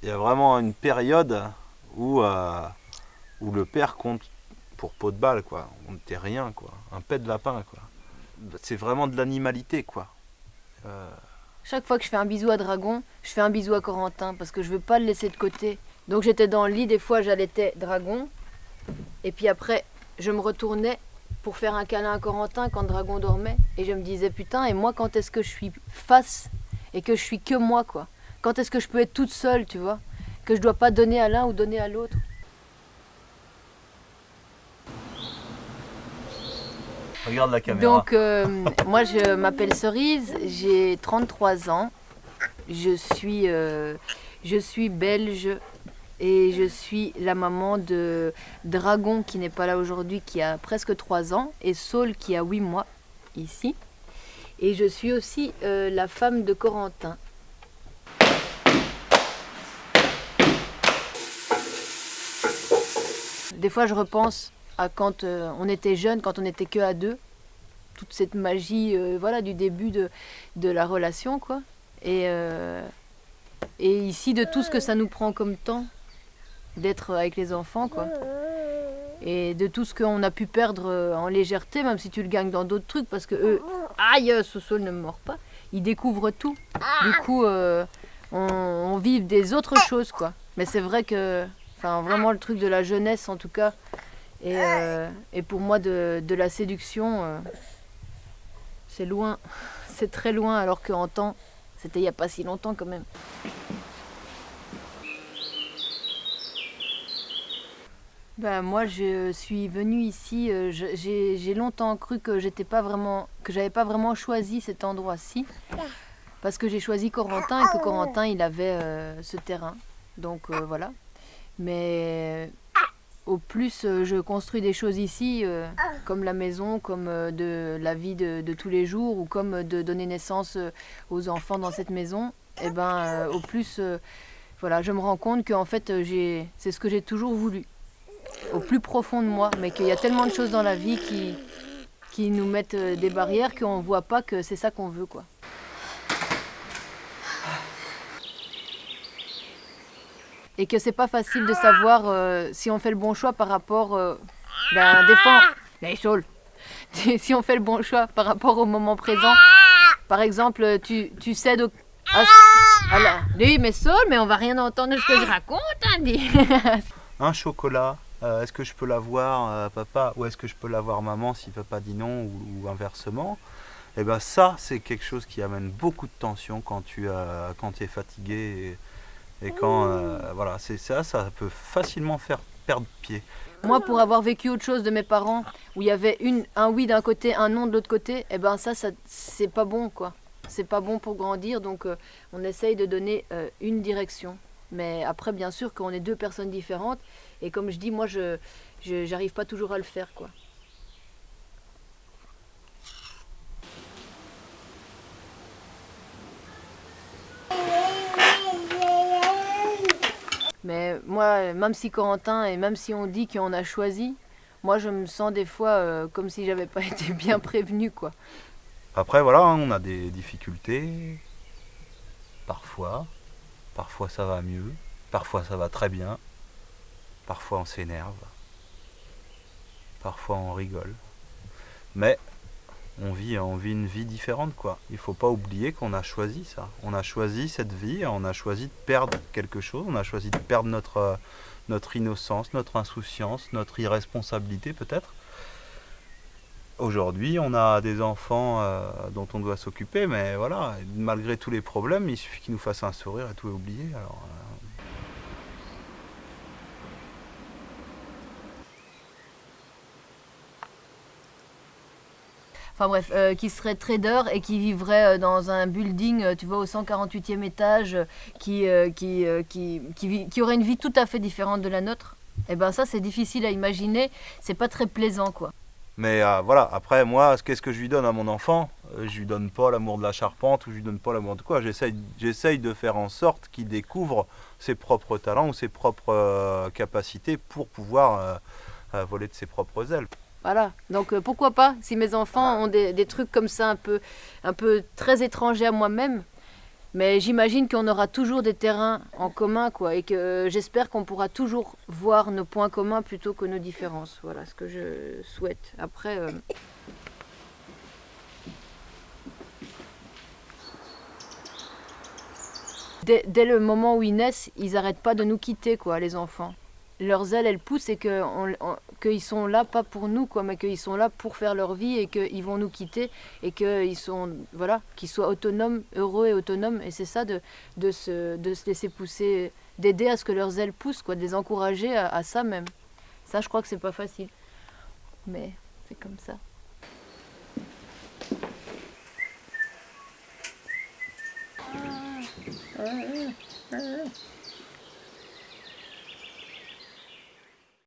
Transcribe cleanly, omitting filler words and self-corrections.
il y a vraiment une période où, où le père compte pour pot de balle, quoi. On n'était rien, quoi. Un pet de lapin, quoi. C'est vraiment de l'animalité, quoi. Euh, Chaque fois que je fais un bisou à Dragon, je fais un bisou à Corentin parce que je veux pas le laisser de côté. Donc j'étais dans le lit, des fois j'allaitais Dragon, et puis après je me retournais pour faire un câlin à Corentin quand Dragon dormait, et je me disais putain, et moi quand est-ce que je suis face et que je suis que moi, quoi? Quand est-ce que je peux être toute seule, tu vois? Que je dois pas donner à l'un ou donner à l'autre. Regarde la caméra. Donc moi je m'appelle Cerise, j'ai 33 ans, je suis belge et je suis la maman de Dragon qui n'est pas là aujourd'hui, qui a presque 3 ans, et Saul qui a 8 mois ici. Et je suis aussi la femme de Corentin. Des fois je repense à quand on était jeunes, quand on était que à deux, toute cette magie voilà, du début de la relation, quoi. Et ici de tout ce que ça nous prend comme temps d'être avec les enfants, quoi. Et de tout ce qu'on a pu perdre en légèreté, même si tu le gagnes dans d'autres trucs, parce que eux, aïe, Soso ne mord pas, ils découvrent tout. Du coup, on vit des autres choses, quoi. Mais c'est vrai que, enfin, vraiment le truc de la jeunesse, en tout cas, et pour moi de la séduction, c'est loin, c'est très loin, alors qu'en temps, c'était il n'y a pas si longtemps quand même. Ben, moi, je suis venue ici. J'ai longtemps cru que j'avais pas vraiment choisi cet endroit-ci, parce que j'ai choisi Corentin et que Corentin il avait ce terrain. Donc voilà. Mais au plus je construis des choses ici, comme la maison, comme de la vie de tous les jours, ou comme de donner naissance aux enfants dans cette maison, et ben au plus voilà, je me rends compte que en fait c'est ce que j'ai toujours voulu, au plus profond de moi, mais qu'il y a tellement de choses dans la vie qui nous mettent des barrières qu'on ne voit pas que c'est ça qu'on veut, quoi. Et que c'est pas facile de savoir si on fait le bon choix par rapport des fois, mais Saul, si on fait le bon choix par rapport au moment présent. Par exemple, tu cèdes au... Oui, mais Saul, mais on va rien entendre de ce que je raconte, hein, dis. un chocolat, est-ce que je peux l'avoir papa, ou est-ce que je peux l'avoir maman si papa dit non, ou inversement. Et ben ça, c'est quelque chose qui amène beaucoup de tension quand tu es fatigué, et quand voilà, c'est ça, ça peut facilement faire perdre pied. Moi, pour avoir vécu autre chose de mes parents, où il y avait un oui d'un côté, un non de l'autre côté, et ben ça c'est pas bon, quoi. C'est pas bon pour grandir, donc on essaye de donner une direction. Mais après, bien sûr qu'on est deux personnes différentes, et comme je dis, moi, j'arrive pas toujours à le faire, quoi. Mais moi, même si Corentin, et même si on dit qu'on a choisi, moi je me sens des fois comme si j'avais pas été bien prévenue, quoi. Après voilà, hein, on a des difficultés, parfois ça va mieux, parfois ça va très bien, parfois on s'énerve, parfois on rigole. Mais on vit une vie différente, quoi. Il faut pas oublier qu'on a choisi ça. On a choisi cette vie, on a choisi de perdre quelque chose, on a choisi de perdre notre innocence, notre insouciance, notre irresponsabilité peut-être. Aujourd'hui, on a des enfants dont on doit s'occuper, mais voilà, malgré tous les problèmes, il suffit qu'ils nous fassent un sourire et tout est oublié. Alors, Enfin bref, qui serait trader et qui vivrait dans un building, tu vois, au 148e étage, qui aurait une vie tout à fait différente de la nôtre. Et ben ça, c'est difficile à imaginer, c'est pas très plaisant, quoi. mais voilà, après moi, qu'est-ce que je lui donne à mon enfant? Je lui donne pas l'amour de la charpente, ou je lui donne pas l'amour de quoi. J'essaye de faire en sorte qu'il découvre ses propres talents ou ses propres capacités pour pouvoir voler de ses propres ailes. Voilà, donc pourquoi pas, si mes enfants ont des trucs comme ça un peu très étrangers à moi-même, Mais j'imagine qu'on aura toujours des terrains en commun, quoi, et que j'espère qu'on pourra toujours voir nos points communs plutôt que nos différences. Voilà ce que je souhaite. Après, dès le moment où ils naissent, ils n'arrêtent pas de nous quitter, quoi, les enfants. Leurs ailes, elles poussent et qu'ils sont là pas pour nous, quoi, mais qu'ils sont là pour faire leur vie et qu'ils vont nous quitter et qu'ils sont, voilà, qu'ils soient autonomes, heureux et autonomes. Et c'est ça de se laisser pousser, d'aider à ce que leurs ailes poussent, quoi, de les encourager à ça même. Ça, je crois que c'est pas facile, mais c'est comme ça.